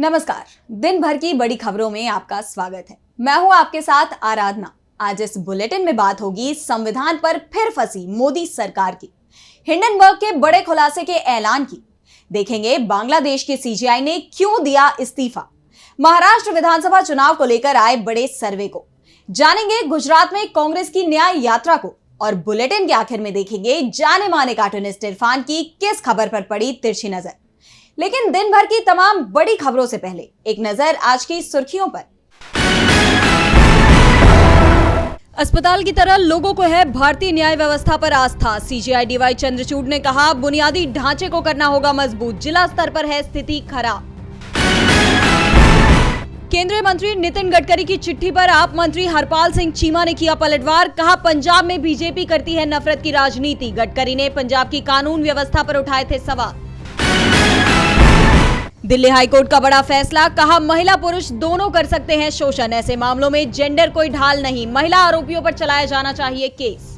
नमस्कार। दिन भर की बड़ी खबरों में आपका स्वागत है। मैं हूं आपके साथ आराधना। आज इस बुलेटिन में बात होगी संविधान पर फिर फंसी मोदी सरकार की, हिंडनबर्ग के बड़े खुलासे के ऐलान की, देखेंगे बांग्लादेश के सीजीआई ने क्यों दिया इस्तीफा, महाराष्ट्र विधानसभा चुनाव को लेकर आए बड़े सर्वे को, जानेंगे गुजरात में कांग्रेस की न्याय यात्रा को, और बुलेटिन के आखिर में देखेंगे जाने माने कार्टूनिस्ट इरफान की किस खबर पर पड़ी तिरछी नजर। लेकिन दिन भर की तमाम बड़ी खबरों से पहले एक नजर आज की सुर्खियों पर। अस्पताल की तरह लोगों को है भारतीय न्याय व्यवस्था पर आस्था, सीजीआई डीवाई चंद्रचूड़ ने कहा बुनियादी ढांचे को करना होगा मजबूत, जिला स्तर पर है स्थिति खराब। केंद्रीय मंत्री नितिन गडकरी की चिट्ठी पर आप मंत्री हरपाल सिंह चीमा ने किया पलटवार, कहा पंजाब में बीजेपी करती है नफरत की राजनीति। गडकरी ने पंजाब की कानून व्यवस्था पर उठाए थे सवाल। दिल्ली हाईकोर्ट का बड़ा फैसला, कहा महिला पुरुष दोनों कर सकते हैं शोषण, ऐसे मामलों में जेंडर कोई ढाल नहीं, महिला आरोपियों पर चलाया जाना चाहिए case.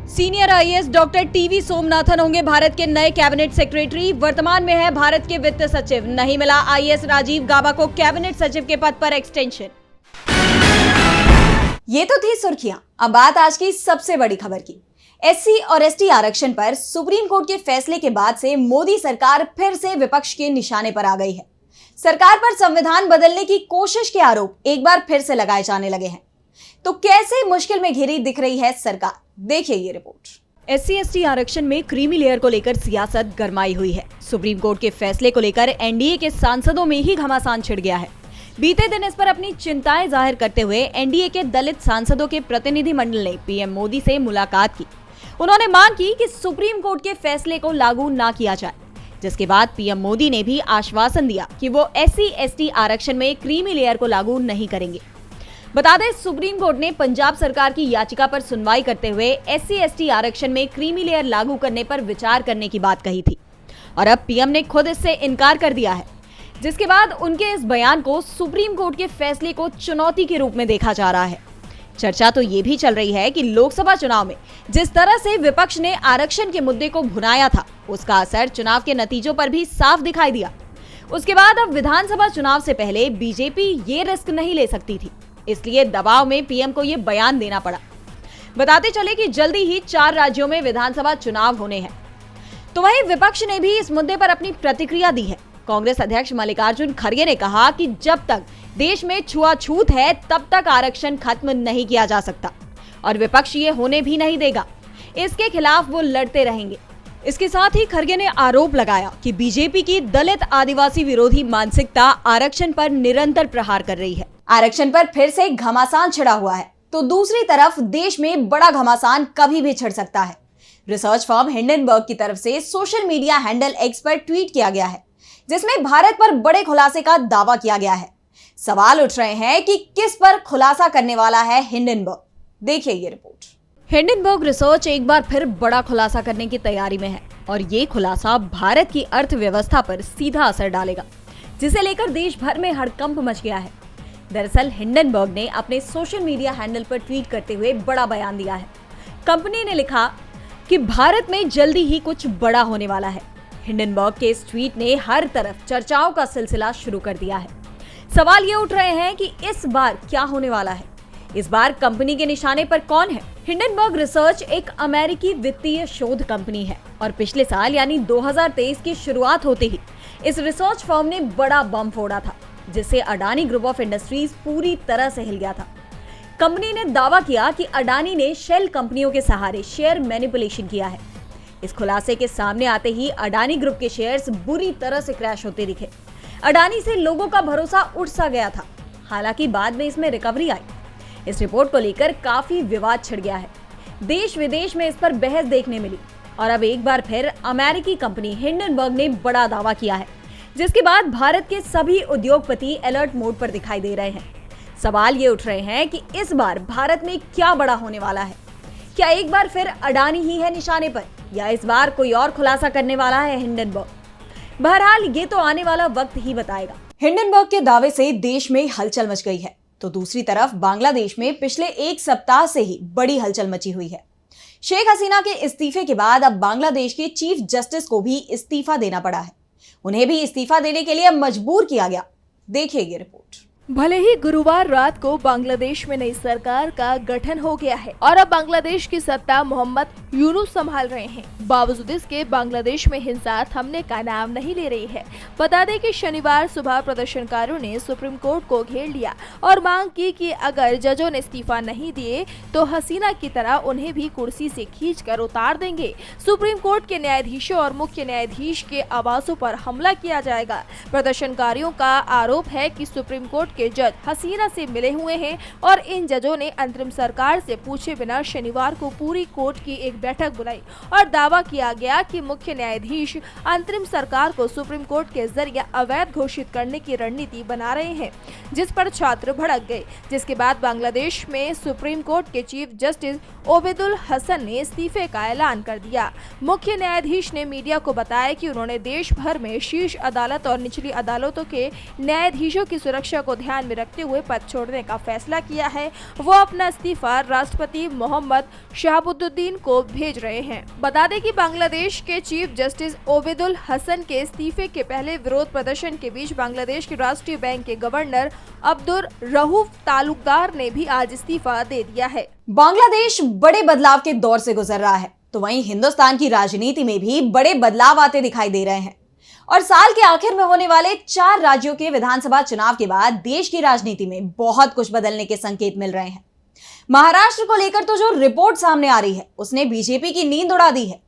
Senior IAS doctor TV Somanathan होंगे भारत के नए कैबिनेट सेक्रेटरी, वर्तमान में है भारत के वित्त सचिव। नहीं मिला आईएएस राजीव गाबा को कैबिनेट सचिव के पद पर एक्सटेंशन। ये तो थी सुर्खियां। अब बात आज की सबसे बड़ी खबर की। एससी और एसटी आरक्षण पर सुप्रीम कोर्ट के फैसले के बाद से मोदी सरकार फिर से विपक्ष के निशाने पर आ गई है। सरकार पर संविधान बदलने की कोशिश के आरोप एक बार फिर से लगाए जाने लगे हैं। तो कैसे मुश्किल में घिरी दिख रही है सरकार, देखिए ये रिपोर्ट। एससी एसटी आरक्षण में क्रीमी लेयर को लेकर सियासत गरमाई हुई है। सुप्रीम कोर्ट के फैसले को लेकर एनडीए के सांसदों में ही घमासान छिड़ गया है। बीते दिन इस पर अपनी चिंताएं जाहिर करते हुए एनडीए के दलित सांसदों के प्रतिनिधिमंडल ने पीएम मोदी से मुलाकात की। उन्होंने मांग की कि सुप्रीम कोर्ट के फैसले को लागू ना किया जाए, जिसके बाद पीएम मोदी ने भी आश्वासन दिया कि वो एससी एसटी आरक्षण में क्रीमी लेयर को लागू नहीं करेंगे। बता दें, सुप्रीम कोर्ट ने पंजाब सरकार की याचिका पर सुनवाई करते हुए एससी एसटी आरक्षण में क्रीमी लेयर लागू करने पर विचार करने की बात कही थी, और अब पीएम ने खुद इससे इनकार कर दिया है, जिसके बाद उनके इस बयान को सुप्रीम कोर्ट के फैसले को चुनौती के रूप में देखा जा रहा है। चर्चा तो ये भी चल रही है कि लोकसभा चुनाव में जिस तरह से विपक्ष ने आरक्षण के मुद्दे को भुनाया था, उसका असर चुनाव के नतीजों पर भी साफ दिखाई दिया। उसके बाद अब विधानसभा चुनाव से पहले बीजेपी ये रिस्क नहीं ले सकती थी, इसलिए दबाव में पीएम को ये बयान देना पड़ा। बताते चले कि जल्दी ही 4 राज्यों में विधानसभा चुनाव होने हैं। तो वहीं विपक्ष ने भी इस मुद्दे पर अपनी प्रतिक्रिया दी है। कांग्रेस अध्यक्ष मल्लिकार्जुन खड़गे ने कहा कि जब तक देश में छुआछूत है तब तक आरक्षण खत्म नहीं किया जा सकता, और विपक्ष ये होने भी नहीं देगा। इसके खिलाफ वो लड़ते रहेंगे। इसके साथ ही खड़गे ने आरोप लगाया कि बीजेपी की दलित आदिवासी विरोधी मानसिकता आरक्षण पर निरंतर प्रहार कर रही है। आरक्षण पर फिर से घमासान छिड़ा हुआ है, तो दूसरी तरफ देश में बड़ा घमासान कभी भी छिड़ सकता है। रिसर्च फर्म हिंडनबर्ग की तरफ से सोशल मीडिया हैंडल एक्स पर ट्वीट किया गया है, जिसमें भारत पर बड़े खुलासे का दावा किया गया है। सवाल उठ रहे हैं कि किस पर खुलासा करने वाला है हिंडनबर्ग, देखिए ये रिपोर्ट। हिंडनबर्ग रिसर्च एक बार फिर बड़ा खुलासा करने की तैयारी में है, और ये खुलासा भारत की अर्थव्यवस्था पर सीधा असर डालेगा, जिसे लेकर देश भर में हड़कंप मच गया है। दरअसल हिंडनबर्ग ने अपने सोशल मीडिया हैंडल पर ट्वीट करते हुए बड़ा बयान दिया है। कंपनी ने लिखा कि भारत में जल्दी ही कुछ बड़ा होने वाला है। हिंडनबर्ग के इस ट्वीट ने हर तरफ चर्चाओं का सिलसिला शुरू कर दिया है। सवाल ये उठ रहे हैं कि इस बार क्या होने वाला है, इस बार कंपनी के निशाने पर कौन है। हिंडनबर्ग रिसर्च एक अमेरिकी वित्तीय शोध कंपनी है, और पिछले साल यानी 2023 की शुरुआत होते ही इस रिसर्च फर्म ने बड़ा बम फोड़ा था, जिससे अडानी ग्रुप ऑफ इंडस्ट्रीज पूरी तरह से हिल गया था। कंपनी ने दावा किया कि अडानी ने शेल कंपनियों के सहारे शेयर मैनिपुलेशन किया है। इस खुलासे के सामने आते ही अडानी ग्रुप के शेयर्स बुरी तरह से क्रैश होते दिखे। अडानी से लोगों का भरोसा उठ सा गया था, हालांकि बाद में इसमें रिकवरी आई। इस रिपोर्ट को लेकर काफी विवाद छिड़ गया है। देश विदेश में इस पर बहस देखने मिली, और अब एक बार फिर अमेरिकी कंपनी हिंडनबर्ग ने बड़ा दावा किया है, जिसके बाद भारत के सभी उद्योगपति अलर्ट मोड पर दिखाई दे रहे हैं। सवाल ये उठ रहे हैं कि इस बार भारत में क्या बड़ा होने वाला है। क्या एक बार फिर अडानी ही है निशाने पर, या इस बार कोई और खुलासा करने वाला है हिंडनबर्ग? बहरहाल ये तो आने वाला वक्त ही बताएगा। हिंडनबर्ग के दावे से देश में हलचल मच गई है, तो दूसरी तरफ बांग्लादेश में पिछले एक सप्ताह से ही बड़ी हलचल मची हुई है। शेख हसीना के इस्तीफे के बाद अब बांग्लादेश के चीफ जस्टिस को भी इस्तीफा देना पड़ा है। उन्हें भी इस्तीफा देने के लिए मजबूर किया गया। देखिए ये रिपोर्ट। भले ही गुरुवार रात को बांग्लादेश में नई सरकार का गठन हो गया है और अब बांग्लादेश की सत्ता मोहम्मद यूनुस संभाल रहे हैं, बावजूद इसके बांग्लादेश में हिंसा थमने का नाम नहीं ले रही है। बता दें कि शनिवार सुबह प्रदर्शनकारियों ने सुप्रीम कोर्ट को घेर लिया और मांग की कि अगर जजों ने इस्तीफा नहीं दिए तो हसीना की तरह उन्हें भी कुर्सी से खींचकर उतार देंगे। सुप्रीम कोर्ट के न्यायाधीशों और मुख्य न्यायाधीश के आवासों पर हमला किया जाएगा। प्रदर्शनकारियों का आरोप है कि सुप्रीम कोर्ट के जज हसीना से मिले हुए हैं और इन जजों ने अंतरिम सरकार से पूछे बिना शनिवार को पूरी कोर्ट की एक बैठक बुलाई और दावा किया गया कि मुख्य न्यायाधीश अंतरिम सरकार को सुप्रीम कोर्ट के जरिए अवैध घोषित करने की रणनीति बना रहे हैं, जिस पर छात्र भड़क गए। जिसके बाद बांग्लादेश में सुप्रीम कोर्ट के चीफ जस्टिस ओबेदुल हसन ने इस्तीफे का ऐलान कर दिया। मुख्य न्यायाधीश ने मीडिया को बताया कि उन्होंने देश भर में शीर्ष अदालत और निचली अदालतों के न्यायाधीशों की सुरक्षा को ध्यान में रखते हुए पद छोड़ने का फैसला किया है। वो अपना इस्तीफा राष्ट्रपति मोहम्मद शहाबुद्दीन को भेज रहे हैं। बता दें कि बांग्लादेश के चीफ जस्टिस ओबेदुल हसन के इस्तीफे के पहले विरोध प्रदर्शन के बीच बांग्लादेश के राष्ट्रीय बैंक के गवर्नर अब्दुल रऊफ तालुकदार ने भी आज इस्तीफा दे दिया है। बांग्लादेश बड़े बदलाव के दौर से गुजर रहा है, तो वहीं हिंदुस्तान की राजनीति में भी बड़े बदलाव आते दिखाई दे रहे हैं और साल के आखिर में होने वाले 4 राज्यों के विधानसभा चुनाव के बाद देश की राजनीति में बहुत कुछ बदलने के संकेत मिल रहे हैं। महाराष्ट्र को लेकर तो जो रिपोर्ट सामने आ रही है उसने बीजेपी की नींद उड़ा दी है।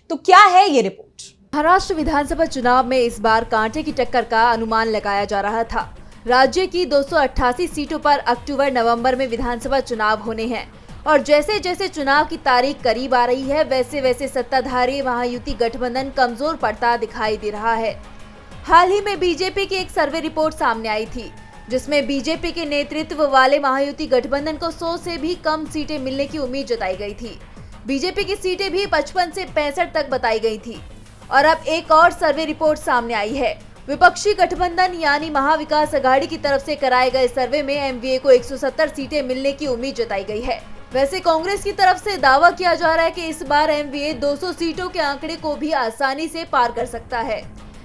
तो क्या है ये रिपोर्ट? महाराष्ट्र विधानसभा चुनाव में इस बार कांटे की टक्कर का अनुमान लगाया जा रहा था। राज्य की 288 सीटों पर अक्टूबर-नवंबर में विधानसभा चुनाव होने हैं और जैसे जैसे चुनाव की तारीख करीब आ रही है वैसे वैसे सत्ताधारी महायुति गठबंधन कमजोर पड़ता दिखाई दे रहा है। हाल ही में बीजेपी की एक सर्वे रिपोर्ट सामने आई थी, जिसमें बीजेपी के नेतृत्व वाले महायुति गठबंधन को 100 से भी कम सीटें मिलने की उम्मीद जताई गई थी। बीजेपी की सीटें भी 55 से 65 तक बताई गई थी। और अब एक और सर्वे रिपोर्ट सामने आई है। विपक्षी गठबंधन यानी महाविकास अघाड़ी की तरफ से कराए गए सर्वे में एमवीए को 170 सीटें मिलने की उम्मीद जताई गई है। वैसे कांग्रेस की तरफ से दावा किया जा रहा है कि इस बार एमवीए 200 सीटों के आंकड़े को भी आसानी से पार कर सकता है।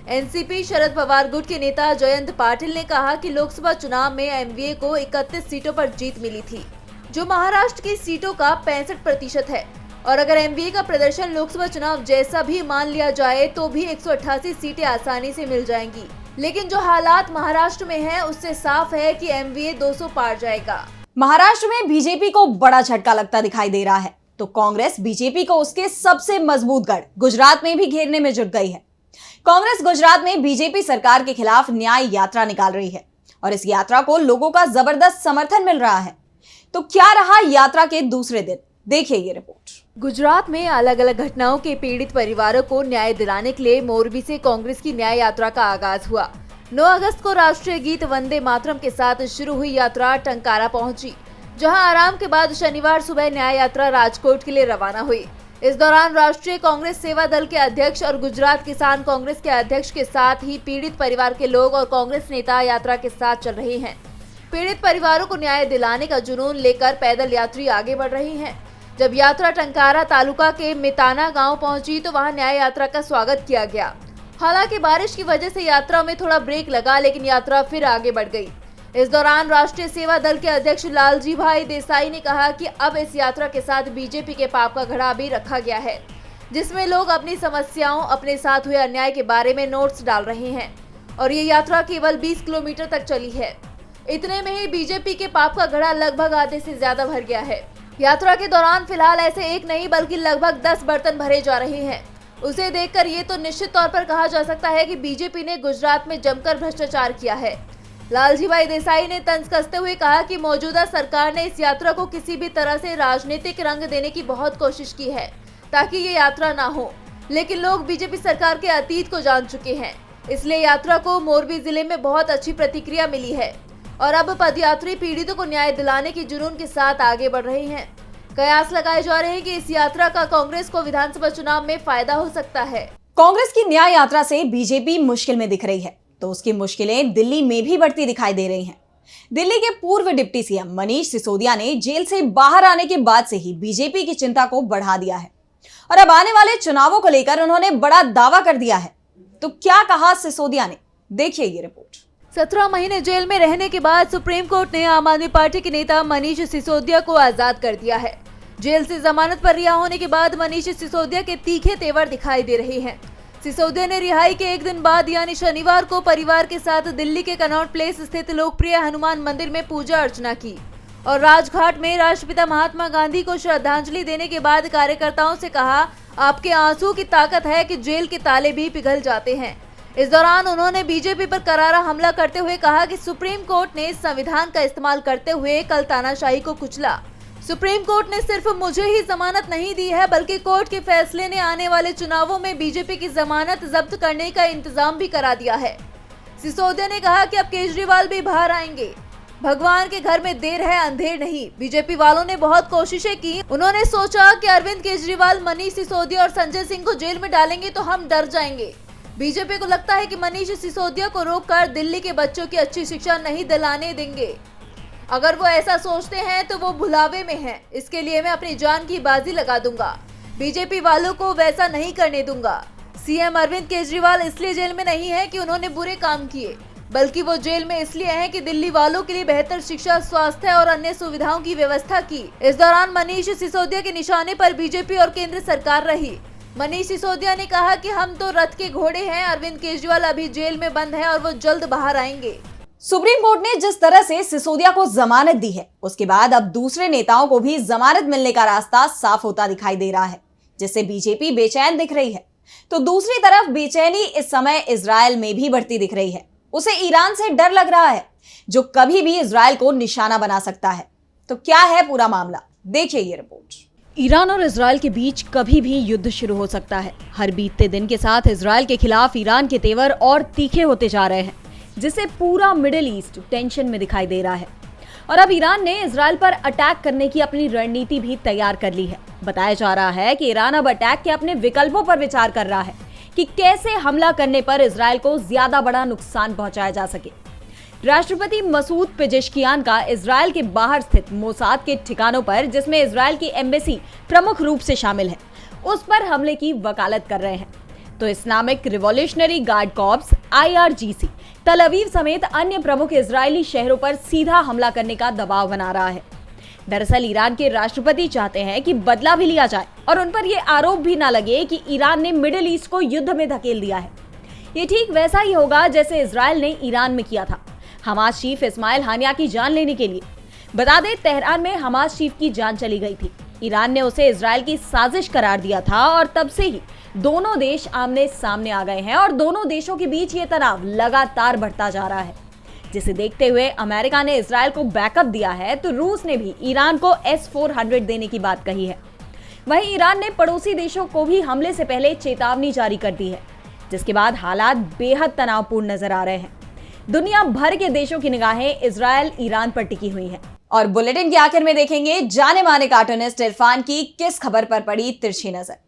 एनसीपी शरद पवार गुट के नेता जयंत पाटिल ने कहा कि लोकसभा चुनाव में एमवीए को 31 सीटों पर जीत मिली थी, जो महाराष्ट्र की सीटों का 65% है। और अगर एमवीए का प्रदर्शन लोकसभा चुनाव जैसा भी मान लिया जाए तो भी 188 सीटें आसानी से मिल जाएंगी। लेकिन जो हालात महाराष्ट्र में है उससे साफ है कि एमवीए 200 पार जाएगा। महाराष्ट्र में बीजेपी को बड़ा झटका लगता दिखाई दे रहा है, तो कांग्रेस बीजेपी को उसके सबसे मजबूत गढ़ गुजरात में भी घेरने में जुट गई है। कांग्रेस गुजरात में बीजेपी सरकार के खिलाफ न्याय यात्रा निकाल रही है और इस यात्रा को लोगों का जबरदस्त समर्थन मिल रहा है। तो क्या रहा यात्रा के दूसरे दिन? देखिए ये रिपोर्ट। गुजरात में अलग अलग घटनाओं के पीड़ित परिवारों को न्याय दिलाने के लिए मोरबी से कांग्रेस की न्याय यात्रा का आगाज हुआ। 9 अगस्त को राष्ट्रीय गीत वंदे मातरम के साथ शुरू हुई यात्रा टंकारा पहुंची, जहां आराम के बाद शनिवार सुबह न्याय यात्रा राजकोट के लिए रवाना हुई। इस दौरान राष्ट्रीय कांग्रेस सेवा दल के अध्यक्ष और गुजरात किसान कांग्रेस के अध्यक्ष के साथ ही पीड़ित परिवार के लोग और कांग्रेस नेता यात्रा के साथ चल रहे हैं। पीड़ित परिवारों को न्याय दिलाने का जुनून लेकर पैदल यात्री आगे बढ़ रही हैं। जब यात्रा टंकारा तालुका के मिताना गांव पहुंची तो वहां न्याय यात्रा का स्वागत किया गया। हालांकि बारिश की वजह से यात्रा में थोड़ा ब्रेक लगा, लेकिन यात्रा फिर आगे बढ़ गई। इस दौरान राष्ट्रीय सेवा दल के अध्यक्ष लालजी भाई देसाई ने कहा कि अब इस यात्रा के साथ बीजेपी के पाप का घड़ा भी रखा गया है, जिसमें लोग अपनी समस्याओं, अपने साथ हुए अन्याय के बारे में नोट्स डाल रहे हैं और ये यात्रा केवल 20 किलोमीटर तक चली है। इतने में ही बीजेपी के पाप का घड़ा लगभग आधे से ज्यादा भर गया है। यात्रा के दौरान फिलहाल ऐसे एक नहीं बल्कि लगभग 10 बर्तन भरे जा रहे हैं। उसे देखकर ये तो निश्चित तौर पर कहा जा सकता है कि बीजेपी ने गुजरात में जमकर भ्रष्टाचार किया है। लालजी भाई देसाई ने तंज कसते हुए कहा कि मौजूदा सरकार ने इस यात्रा को किसी भी तरह से राजनीतिक रंग देने की बहुत कोशिश की है ताकि ये यात्रा ना हो, लेकिन लोग बीजेपी सरकार के अतीत को जान चुके हैं, इसलिए यात्रा को मोरबी जिले में बहुत अच्छी प्रतिक्रिया मिली है और अब पदयात्री पीड़ितों को न्याय दिलाने की जुनून के साथ आगे बढ़ रहे हैं। कयास लगाए जा रहे हैं कि इस यात्रा का कांग्रेस को विधानसभा चुनाव में फायदा हो सकता है। कांग्रेस की न्याय यात्रा से बीजेपी मुश्किल में दिख रही है, तो उसकी मुश्किलें दिल्ली में भी बढ़ती दिखाई दे रही हैं। दिल्ली के पूर्व डिप्टी सीएम मनीष सिसोदिया ने जेल से बाहर आने के बाद से ही बीजेपी की चिंता को बढ़ा दिया है और अब आने वाले चुनावों को लेकर उन्होंने बड़ा दावा कर दिया है। तो क्या कहा सिसोदिया ने, देखिए ये रिपोर्ट। 17 महीने जेल में रहने के बाद सुप्रीम कोर्ट ने आम आदमी पार्टी के नेता मनीष सिसोदिया को आजाद कर दिया है। जेल से जमानत पर रिहा होने के बाद मनीष सिसोदिया के तीखे तेवर दिखाई दे रहे हैं। सिसोदिया ने रिहाई के एक दिन बाद यानी शनिवार को परिवार के साथ दिल्ली के कनॉट प्लेस स्थित लोकप्रिय हनुमान मंदिर में पूजा अर्चना की और राजघाट में राष्ट्रपिता महात्मा गांधी को श्रद्धांजलि देने के बाद कार्यकर्ताओं से कहा, आपके आंसू की ताकत है कि जेल के ताले भी पिघल जाते हैं। इस दौरान उन्होंने बीजेपी पर करारा हमला करते हुए कहा कि सुप्रीम कोर्ट ने संविधान का इस्तेमाल करते हुए कल तानाशाही को कुचला। सुप्रीम कोर्ट ने सिर्फ मुझे ही जमानत नहीं दी है, बल्कि कोर्ट के फैसले ने आने वाले चुनावों में बीजेपी की जमानत जब्त करने का इंतजाम भी करा दिया है। सिसोदिया ने कहा कि अब केजरीवाल भी बाहर आएंगे। भगवान के घर में देर है अंधेर नहीं। बीजेपी वालों ने बहुत कोशिशें की। उन्होंने सोचा कि अरविंद केजरीवाल, मनीष सिसोदिया और संजय सिंह को जेल में डालेंगे तो हम डर जाएंगे। बीजेपी को लगता है कि मनीष सिसोदिया को रोककर दिल्ली के बच्चों की अच्छी शिक्षा नहीं दिलाने देंगे। अगर वो ऐसा सोचते हैं तो वो भुलावे में हैं। इसके लिए मैं अपनी जान की बाजी लगा दूंगा। बीजेपी वालों को वैसा नहीं करने दूंगा। सीएम अरविंद केजरीवाल इसलिए जेल में नहीं है कि उन्होंने बुरे काम किए, बल्कि वो जेल में इसलिए हैं कि दिल्ली वालों के लिए बेहतर शिक्षा, स्वास्थ्य और अन्य सुविधाओं की व्यवस्था की। इस दौरान मनीष सिसोदिया के निशाने पर बीजेपी और केंद्र सरकार रही। मनीष सिसोदिया ने कहा कि हम तो रथ के घोड़े हैं। अरविंद केजरीवाल अभी जेल में बंद है और वो जल्द बाहर आएंगे। सुप्रीम कोर्ट ने जिस तरह से सिसोदिया को जमानत दी है, उसके बाद अब दूसरे नेताओं को भी जमानत मिलने का रास्ता साफ होता दिखाई दे रहा है, जिससे बीजेपी बेचैन दिख रही है। तो दूसरी तरफ बेचैनी इस समय इजरायल में भी बढ़ती दिख रही है। उसे ईरान से डर लग रहा है, जो कभी भी इजरायल को निशाना बना सकता है। तो क्या है पूरा मामला, देखिए ये रिपोर्ट। ईरान और इजरायल के बीच कभी भी युद्ध शुरू हो सकता है। हर बीतते दिन के साथ इजरायल के खिलाफ ईरान के तेवर और तीखे होते जा रहे हैं, जिससे पूरा मिडिल ईस्ट टेंशन में दिखाई दे रहा है। और अब ईरान ने इजरायल पर अटैक करने की अपनी रणनीति भी तैयार कर ली है। बताया जा रहा है कि ईरान अब अटैक के अपने विकल्पों पर विचार कर रहा है कि कैसे हमला करने पर इजरायल को ज्यादा बड़ा नुकसान पहुंचाया जा सके। राष्ट्रपति मसूद पेजेश्कियान का इजरायल के बाहर स्थित मोसाद के ठिकानों पर, जिसमें इजरायल की एम्बेसी प्रमुख रूप से शामिल है, उस पर हमले की वकालत कर रहे हैं। तो Islamic revolutionary guard corps IRGC तल अवीव समेत अन्य प्रमुख इजरायली शहरों पर सीधा हमला करने का दबाव बना रहा है। दरअसल ईरान के राष्ट्रपति चाहते हैं कि बदला भी लिया जाए और उन पर यह आरोप भी ना लगे कि ईरान ने मिडिल ईस्ट को युद्ध में धकेल दिया है। ये ठीक वैसा ही होगा जैसे इजरायल ने ईरान में किया था हमास चीफ इस्माइल हानिया की जान लेने के लिए। बता दें, तेहरान में हमास चीफ की जान चली गई थी। ईरान ने उसे इजरायल की साजिश करार दिया था और तब से ही दोनों देश आमने सामने आ गए हैं और दोनों देशों के बीच ये तनाव लगातार बढ़ता जा रहा है। जिसे देखते हुए अमेरिका ने इजरायल को बैकअप दिया है, तो रूस ने भी ईरान को S-400 देने की बात कही है। वहीं ईरान ने पड़ोसी देशों को भी हमले से पहले चेतावनी जारी कर दी है, जिसके बाद हालात बेहद तनावपूर्ण नजर आ रहे हैं। दुनिया भर के देशों की निगाहें इजरायल ईरान पर टिकी हुई हैं। और बुलेटिन के आखिर में देखेंगे जाने माने कार्टूनिस्ट इरफान की किस खबर पर पड़ी तिरछी नजर।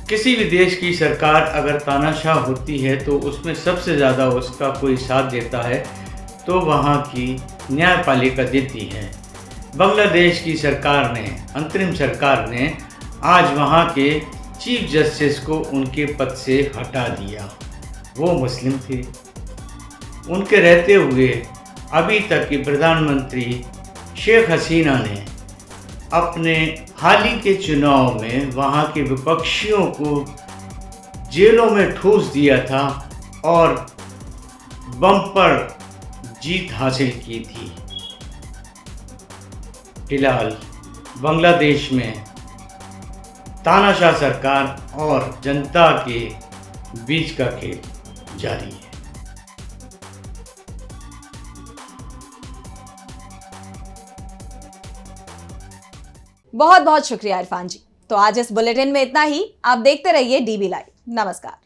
किसी भी देश की सरकार अगर तानाशाह होती है तो उसमें सबसे ज़्यादा उसका कोई साथ देता है तो वहाँ की न्यायपालिका देती है। बांग्लादेश की सरकार ने, अंतरिम सरकार ने आज वहाँ के चीफ जस्टिस को उनके पद से हटा दिया। वो मुस्लिम थे। उनके रहते हुए अभी तक की प्रधानमंत्री शेख हसीना ने अपने हाल ही के चुनाव में वहाँ के विपक्षियों को जेलों में ठूस दिया था और बम्पर जीत हासिल की थी। फिलहाल बांग्लादेश में तानाशाह सरकार और जनता के बीच का खेल जारी है। बहुत बहुत शुक्रिया इरफान जी। तो आज इस बुलेटिन में इतना ही। आप देखते रहिए DB लाइव। नमस्कार।